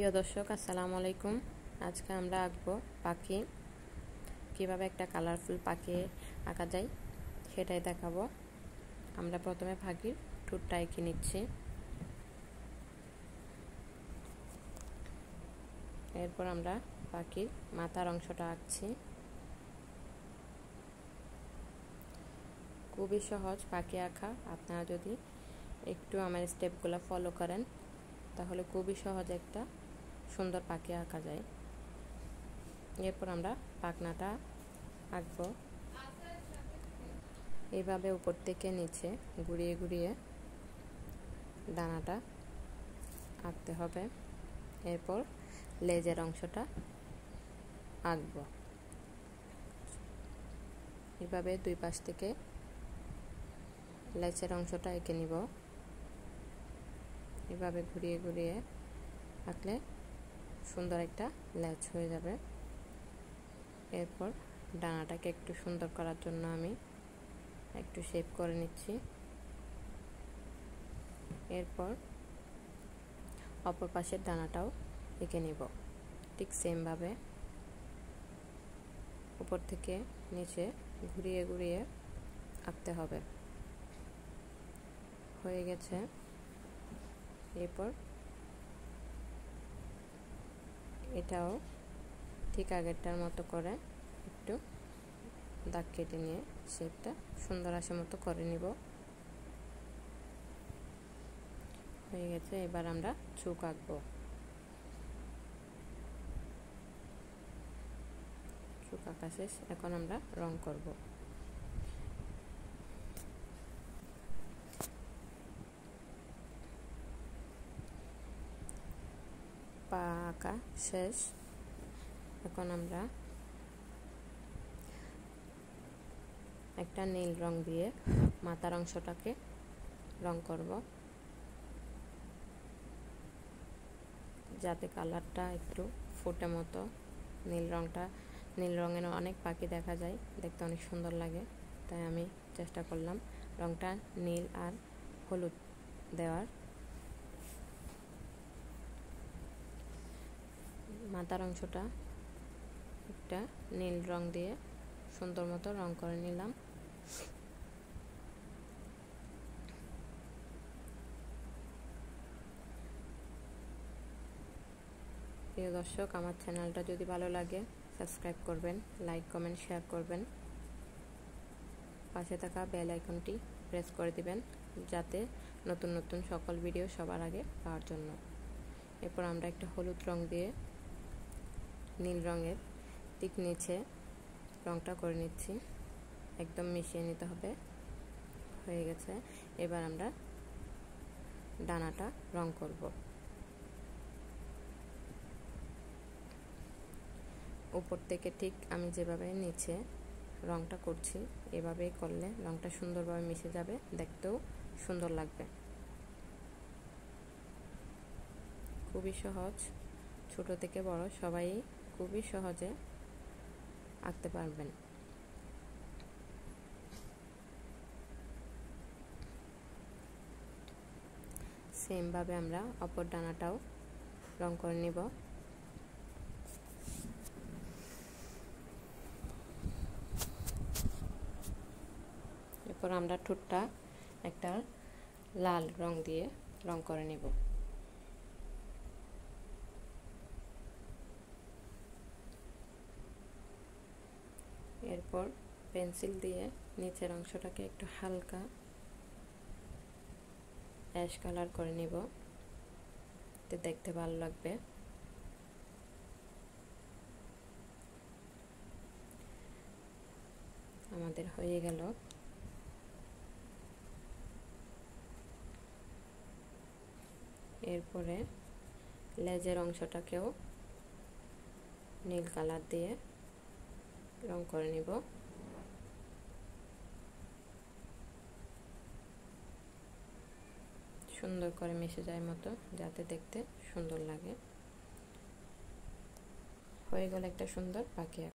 প্রিয় দর্শক, আসসালামু আলাইকুম। আজকে আমরা আঁকবো পাখি। কিভাবে একটা কালারফুল পাখি আঁকা যায় সেটাই দেখাবো। আমরা প্রথমে পাখির ঠোঁটটা এঁকে নিচ্ছি। এরপর আমরা পাখির মাথার অংশটা আঁকছি। খুবই সহজ পাখি আঁকা। আপনারা যদি একটু আমার স্টেপগুলো ফলো করেন তাহলে খুবই সহজ একটা সুন্দর পাখি আঁকা যায়। এরপর আমরা পাখনাটা আঁকবো। এইভাবে উপর থেকে নিচে ঘুরিয়ে ঘুরিয়ে ডানাটা আঁকতে হবে। এরপর লেজের অংশটা আঁকবো। এইভাবে দুই পাশ থেকে লেজের অংশটা এঁকে নিব। এভাবে ঘুরিয়ে ঘুরিয়ে আঁকলে সুন্দর একটা লেজ হয়ে যাবে। এরপর ডানাটাকে একটু সুন্দর করার জন্য আমি একটু শেপ করে নিচ্ছি। এরপর অপর পাশের ডানাটাও এঁকে নিব। ঠিক সেমভাবে উপর থেকে নিচে ঘুরিয়ে ঘুরিয়ে আঁকতে হবে। হয়ে গেছে। এরপর এটাও ঠিক আগেরটার মতো করে একটু দাগ কেটে নিয়ে শেপটা সুন্দর আসার মতো করে নিব। হয়ে গেছে। এবার আমরা চোখ আঁকবো। চোখ আঁকা শেষ। এখন আমরা রং করব। পা আঁকা শেষ। এখন আমরা একটা নীল রং দিয়ে মাথার অংশটাকে রং করব, যাতে কালারটা একটু ফুটে মতো। নীল রঙের অনেক পাখি দেখা যায়, দেখতে অনেক সুন্দর লাগে, তাই আমি চেষ্টা করলাম রংটা নীল আর হলুদ দেওয়ার। মাথার অংশটা একটা নীল রং দিয়ে সুন্দর মতো রং করে নিলাম। প্রিয় দর্শক, আমার চ্যানেলটা যদি ভালো লাগে সাবস্ক্রাইব করবেন, লাইক কমেন্ট শেয়ার করবেন। পাশে থাকা বেল আইকনটি প্রেস করে দিবেন যাতে নতুন নতুন সকল ভিডিও সবার আগে পাওয়ার জন্য। এরপর আমরা একটা হলুদ রং দিয়ে নীল রঙের ঠিক নিচে রংটা করে নিচ্ছি। একদম মিশিয়ে নিতে হবে। হয়ে গেছে। এবার আমরা ডানাটা রং করব। উপর থেকে ঠিক আমি যেভাবে নিচে রংটা করছি এভাবেই করলে রংটা সুন্দরভাবে মিশে যাবে, দেখতেও সুন্দর লাগবে। খুবই সহজ, ছোট থেকে বড় সবাই খুবই সহজে আঁকতে পারবেন। সেমভাবে আমরা অপর ডানাটাও রং করে নিব। এরপর আমরা ঠোঁটটা একটা লাল রং দিয়ে রং করে নিব। এরপর পেন্সিল দিয়ে নিচের অংশটাকে একটু হালকা অ্যাশ কালার করে নিব, এতে দেখতে ভালো লাগবে। আমাদের হয়ে গেল। এরপরে লেজের অংশটাকেও নীল কালার দিয়ে রং করে নিব। সুন্দর করে মিশে যায় মতো, যাতে দেখতে সুন্দর লাগে। হয়ে গেল একটা সুন্দর পাখি।